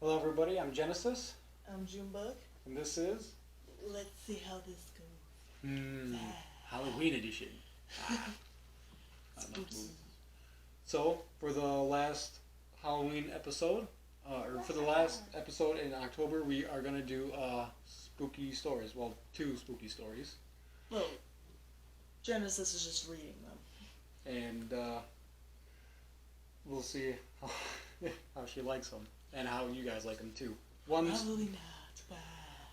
Hello, everybody. I'm Genesis, I'm Junebug. and this is Let's see how this goes. Halloween edition. Spooky. So, for the last Halloween episode, or for the last episode in October, we are going to do spooky stories. Well, 2 spooky stories. Well, Genesis is just reading them. And we'll see how she likes them, and how you guys like them too. Probably not. Bad.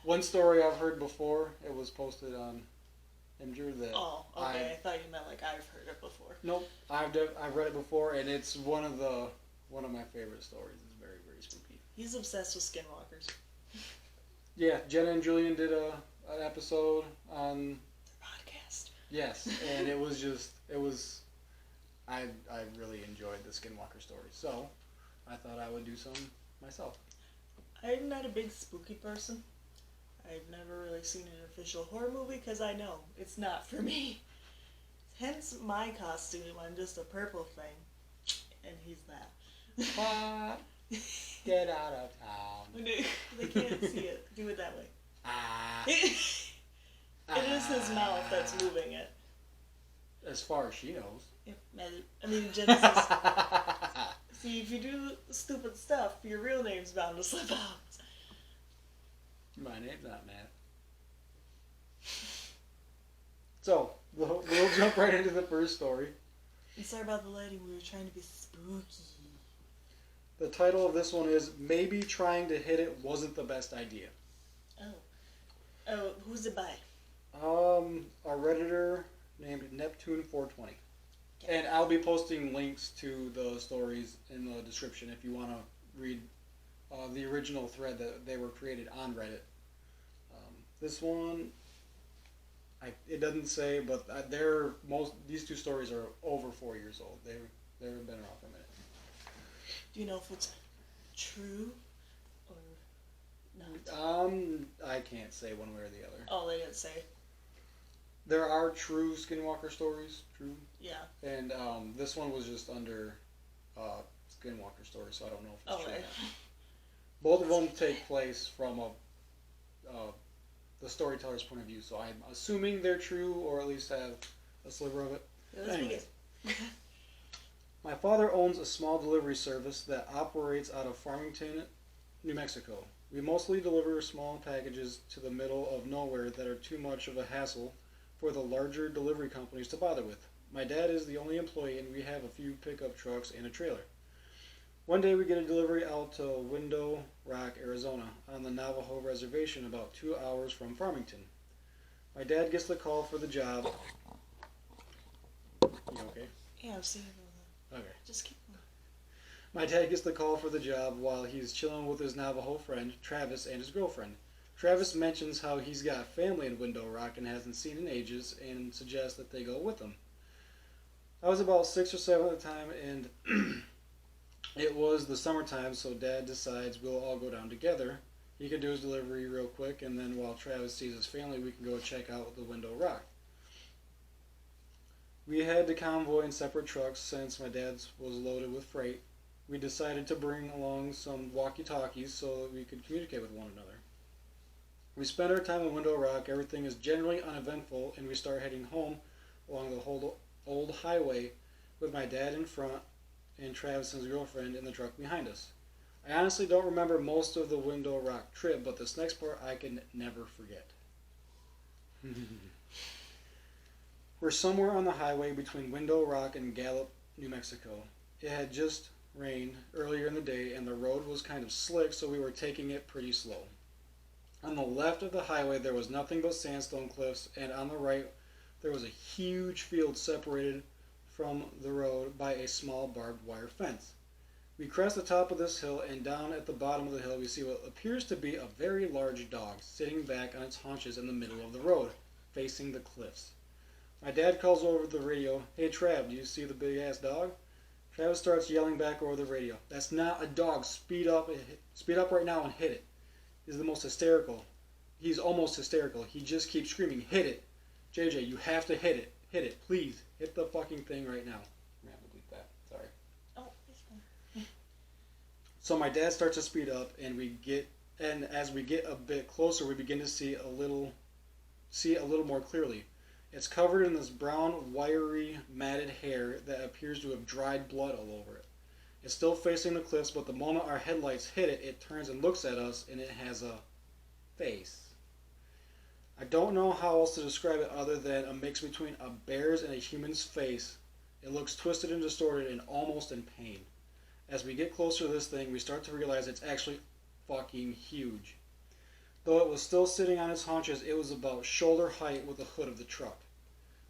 One story I've heard before, it was posted on Imgur that... Oh, okay. I thought you meant like I've heard it before. Nope, I've read it before, and it's one of my favorite stories. It's very, very spooky. He's obsessed with skinwalkers. Yeah, Jenna and Julian did an episode on Their podcast. Yes, and it was I really enjoyed the Skinwalker story, so I thought I would do some myself. I'm not a big spooky person. I've never really seen an official horror movie because I know it's not for me. Hence my costume. I'm just a purple thing, and he's that. Get out of town. They can't see it. Do it that way. It is his mouth that's moving it. As far as she knows. I mean, Genesis. See, if you do stupid stuff, your real name's bound to slip out. My name's not Matt. So, we'll jump right into the first story. I'm sorry about the lighting. We were trying to be spooky. The title of this one is Maybe Trying to Hit It Wasn't the Best Idea. Oh, who's it by? A Redditor named Neptune420. And I'll be posting links to the stories in the description if you want to read the original thread that they were created on Reddit. This one, it doesn't say, but these 2 stories are over 4 years old. They've been around for a minute. Do you know if it's true or not? I can't say one way or the other. Oh, they didn't say. There are true Skinwalker stories, true. Yeah. And this one was just under Skinwalker story, so I don't know if it's true. Right. Both of them take place from the storyteller's point of view, so I'm assuming they're true, or at least have a sliver of it. Anyways, my father owns a small delivery service that operates out of Farmington, New Mexico. We mostly deliver small packages to the middle of nowhere that are too much of a hassle for the larger delivery companies to bother with. My dad is the only employee, and we have a few pickup trucks and a trailer. One day we get a delivery out to Window Rock, Arizona, on the Navajo Reservation about 2 hours from Farmington. My dad gets the call for the job. You okay? Yeah, I'm seeing it. Okay. Just keep going. My dad gets the call for the job while he's chilling with his Navajo friend, Travis, and his girlfriend. Travis mentions how he's got family in Window Rock and hasn't seen in ages, and suggests that they go with him. I was about 6 or 7 at the time, and it was the summertime, so Dad decides we'll all go down together. He can do his delivery real quick, and then while Travis sees his family, we can go check out the Window Rock. We had to convoy in separate trucks since my dad's was loaded with freight. We decided to bring along some walkie-talkies so that we could communicate with one another. We spend our time in Window Rock. Everything is generally uneventful, and we start heading home along the whole old highway with my dad in front and Travis and his girlfriend in the truck behind us. I honestly don't remember most of the Window Rock trip, but this next part I can never forget. We're somewhere on the highway between Window Rock and Gallup, New Mexico. It had just rained earlier in the day, and the road was kind of slick, so we were taking it pretty slow. On the left of the highway there was nothing but sandstone cliffs, and on the right there was a huge field separated from the road by a small barbed wire fence. We crest the top of this hill, and down at the bottom of the hill we see what appears to be a very large dog sitting back on its haunches in the middle of the road, facing the cliffs. My dad calls over the radio, "Hey Trav, do you see the big ass dog?" Travis starts yelling back over the radio, "That's not a dog, speed up right now and hit it." He's almost hysterical. He just keeps screaming, "Hit it! JJ, you have to hit it. Hit it, please. Hit the fucking thing right now." I'm going to have to bleep that. Sorry. Oh, it's fine. So my dad starts to speed up, and as we get a bit closer, we begin to see a little more clearly. It's covered in this brown, wiry, matted hair that appears to have dried blood all over it. It's still facing the cliffs, but the moment our headlights hit it, it turns and looks at us, and it has a face. I don't know how else to describe it other than a mix between a bear's and a human's face. It looks twisted and distorted and almost in pain. As we get closer to this thing, we start to realize it's actually fucking huge. Though it was still sitting on its haunches, it was about shoulder height with the hood of the truck.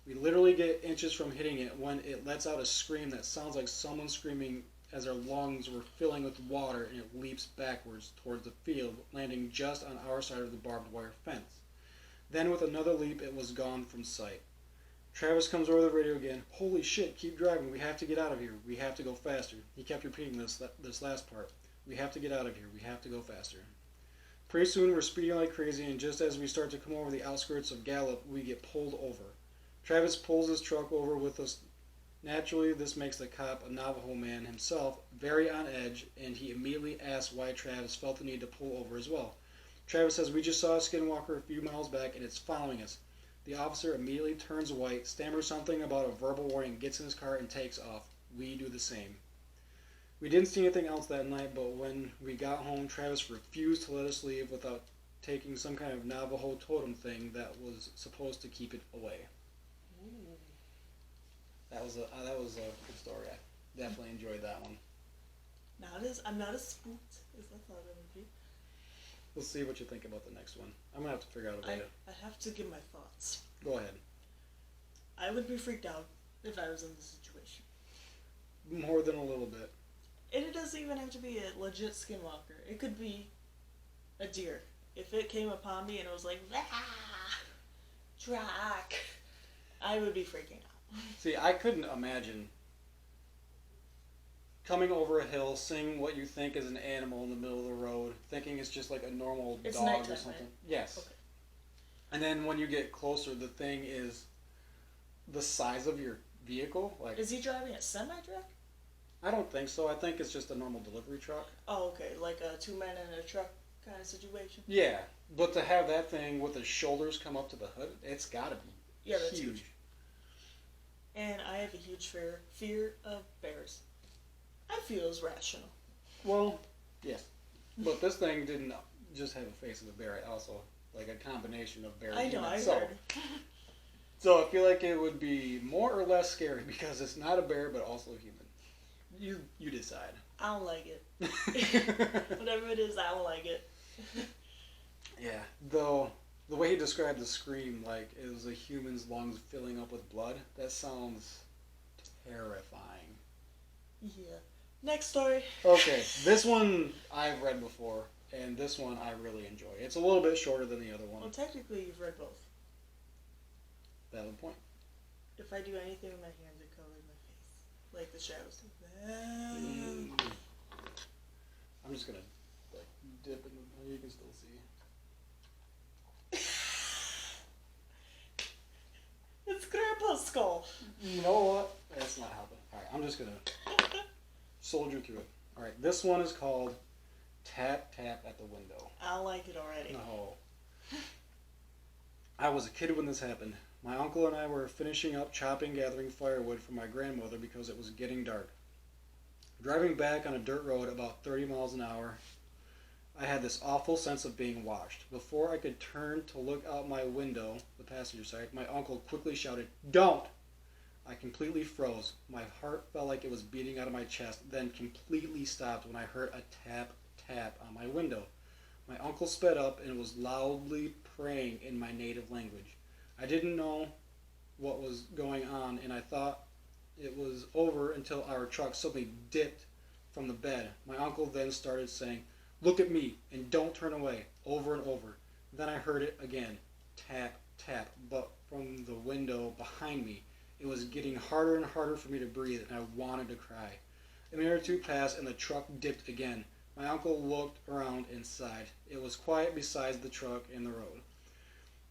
We literally get inches from hitting it when it lets out a scream that sounds like someone screaming as their lungs were filling with water, and it leaps backwards towards the field, landing just on our side of the barbed wire fence. Then with another leap, it was gone from sight. Travis comes over the radio again. Holy shit, keep driving. We have to get out of here. We have to go faster. He kept repeating this last part. We have to get out of here. We have to go faster. Pretty soon we're speeding like crazy, and just as we start to come over the outskirts of Gallup, we get pulled over. Travis pulls his truck over with us. Naturally, this makes the cop, a Navajo man himself, very on edge, and he immediately asks why Travis felt the need to pull over as well. Travis says, we just saw a skinwalker a few miles back, and it's following us. The officer immediately turns white, stammers something about a verbal warning, gets in his car, and takes off. We do the same. We didn't see anything else that night, but when we got home, Travis refused to let us leave without taking some kind of Navajo totem thing that was supposed to keep it away. Ooh. That was a good story. I definitely enjoyed that one. I'm not as spooked as I thought I would be. We'll see what you think about the next one. I'm gonna have to figure out a way to. I have to give my thoughts. Go ahead. I would be freaked out if I was in this situation. More than a little bit. And it doesn't even have to be a legit skinwalker. It could be a deer. If it came upon me and it was like, track, I would be freaking out. See, I couldn't imagine coming over a hill, seeing what you think is an animal in the middle of the road, thinking it's just like a normal It's dog nighttime, or something. right? Yes. Okay. And then when you get closer, the thing is the size of your vehicle. Like, Is he driving a semi-truck? I don't think so. I think it's just a normal delivery truck. Oh, okay. Like a 2 men in a truck kind of situation? Yeah, but to have that thing with the shoulders come up to the hood, it's got to be That's huge. And I have a huge fear of bears. I feel it's rational. Well, yes. But this thing didn't just have a face of a bear. It also, like a combination of bear and I know, human. I So, heard. so I feel like it would be more or less scary because it's not a bear, but also a human. You decide. I don't like it. Whatever it is, I don't like it. Yeah. Though, the way he described the scream, like it was a human's lungs filling up with blood, that sounds terrifying. Yeah. Next story. Okay, this one I've read before, and this one I really enjoy. It's a little bit shorter than the other one. Well, technically, you've read both. Valid point. If I do anything with my hands, it covers my face. Like the shadows do. I'm just gonna like dip in the. You can still see. It's Grandpa's skull. You know what? That's not helping. Alright, I'm just gonna soldier through it. Alright, this one is called Tap Tap at the Window. I don't like it already. No. I was a kid when this happened. My uncle and I were finishing up chopping, gathering firewood for my grandmother because it was getting dark. Driving back on a dirt road about 30 miles an hour, I had this awful sense of being watched. Before I could turn to look out my window, the passenger side, my uncle quickly shouted, "Don't!" I completely froze. My heart felt like it was beating out of my chest, then completely stopped when I heard a tap, tap on my window. My uncle sped up and was loudly praying in my native language. I didn't know what was going on, and I thought it was over until our truck suddenly dipped from the bed. My uncle then started saying, "Look at me and don't turn away," over and over. Then I heard it again, tap, tap, but from the window behind me. It was getting harder and harder for me to breathe, and I wanted to cry. A minute or two passed, and the truck dipped again. My uncle looked around and sighed. It was quiet beside the truck and the road.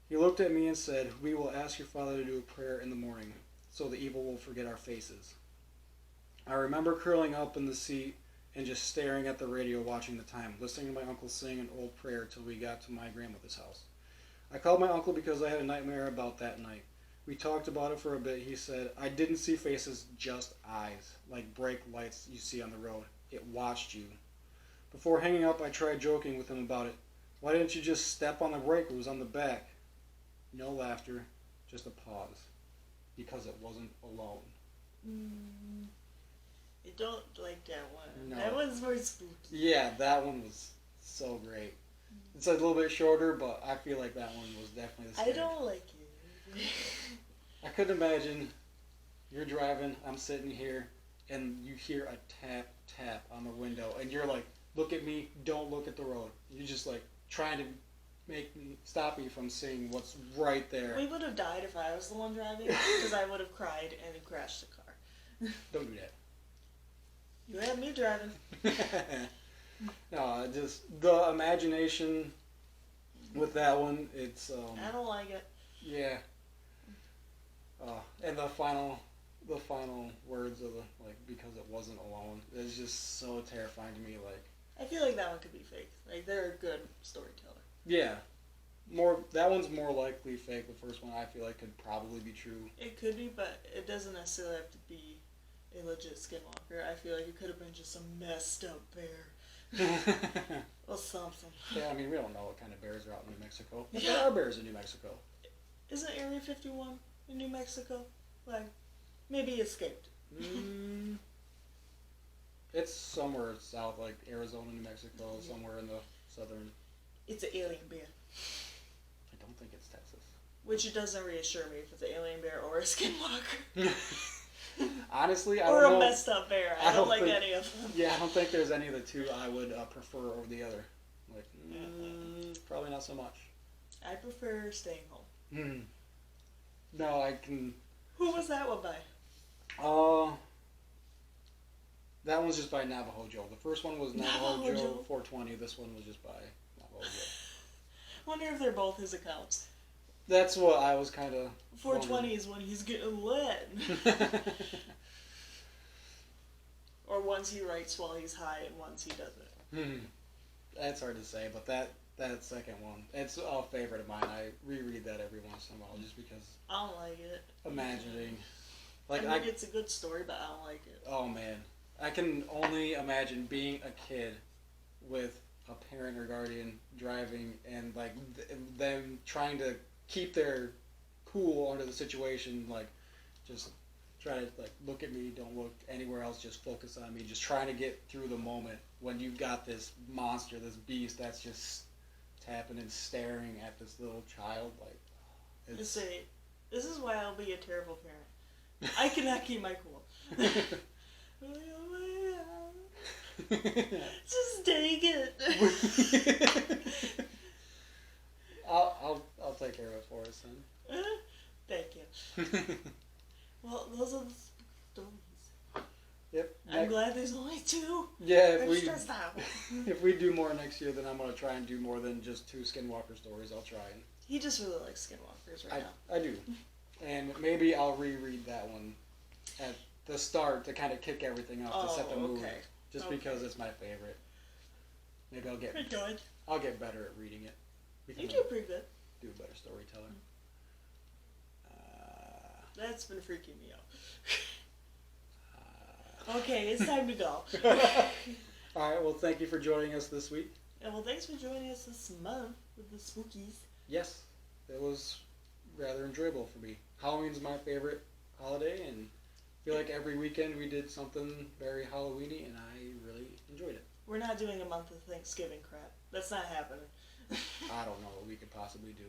He looked at me and said, "We will ask your father to do a prayer in the morning, so the evil will forget our faces." I remember curling up in the seat and just staring at the radio watching the time, listening to my uncle sing an old prayer till we got to my grandmother's house. I called my uncle because I had a nightmare about that night. We talked about it for a bit. He said, I didn't see faces, just eyes, like brake lights you see on the road. It watched you. Before hanging up, I tried joking with him about it. Why didn't you just step on the brake? It was on the back. No laughter, just a pause. Because it wasn't alone. I don't like that one. No. That one's more spooky. Yeah, that one was so great. It's a little bit shorter, but I feel like that one was definitely the I scary. don't like it. I couldn't imagine you're driving, I'm sitting here, and you hear a tap, tap on the window, and you're like, look at me, don't look at the road. You're just like trying to stop me from seeing what's right there. We would have died if I was the one driving, because I would have cried and crashed the car. Don't do that. You had me driving. No, just the imagination with that one. It's I don't like it. yeah. And the final words of the because it wasn't alone. It's just so terrifying to me. Like I feel like that one could be fake. Like they're a good storyteller. yeah, that one's more likely fake. The first one I feel like could probably be true. It could be, but it doesn't necessarily have to be a legit skinwalker. I feel like it could have been just a messed up bear. Or something. Yeah, I mean we don't know what kind of bears are out in New Mexico. But Yeah. there are bears in New Mexico. Isn't Area 51 in New Mexico? Like, maybe he escaped. It's somewhere south, like Arizona, New Mexico, somewhere in the southern. It's an alien bear. I don't think it's Texas. Which doesn't reassure me if it's an alien bear or a skinwalker. Honestly, I or don't a know. messed up bear. I don't like think- any of them. Yeah, I don't think there's any of the two I would prefer over the other. Like, probably not so much. I prefer staying home. No, I can. Who was that one by? That one's just by Navajo Joe. The first one was Navajo Navajo Joe Joe. 420. This one was just by Navajo Joe. Wonder if they're both his accounts. That's what I was kind of. 420 is when he's getting lit. Or ones he writes while he's high and ones he doesn't. That's hard to say, but that second one, it's a favorite of mine. I reread that every once in a while just because I don't like it. imagining. I mean, it's a good story, but I don't like it. Oh man, I can only imagine being a kid with a parent or guardian driving and like them trying to keep their cool under the situation, like just try to like look at me, don't look anywhere else, just focus on me, just trying to get through the moment when you've got this monster, this beast that's just tapping and staring at this little child. Like Just say, this is why I'll be a terrible parent. I cannot keep my cool. Just take it. I'll take care of it for us then. Thank you. Well, those are the stories. Yep. I'm glad there's only two. Yeah, I'm stressed out. if we do more next year, then I'm gonna try and do more than just 2 Skinwalker stories. I'll try and He just really likes skinwalkers right now. I do, and maybe I'll reread that one at the start to kind of kick everything off to set the mood, just because it's my favorite. Maybe Pretty good. I'll get better at reading it. You do pretty good. Do a better storyteller. That's been freaking me out. Okay, it's time to go. All right. Well, thank you for joining us this week. And well, thanks for joining us this month with the spookies. Yes, it was rather enjoyable for me. Halloween's my favorite holiday, and I feel like every weekend we did something very Halloween-y, and I really enjoyed it. We're not doing a month of Thanksgiving crap. That's not happening. I don't know what we could possibly do.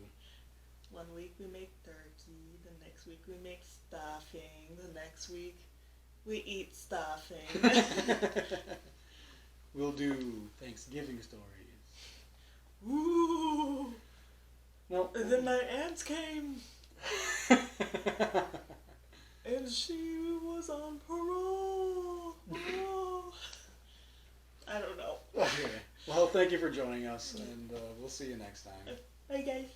1 week we make turkey, the next week we make stuffing, the next week we eat stuffing. We'll do Thanksgiving stories. Ooh! Well, And then my aunts came, and she was on parole. Oh. I don't know. okay. Well, thank you for joining us, and we'll see you next time. Bye, guys.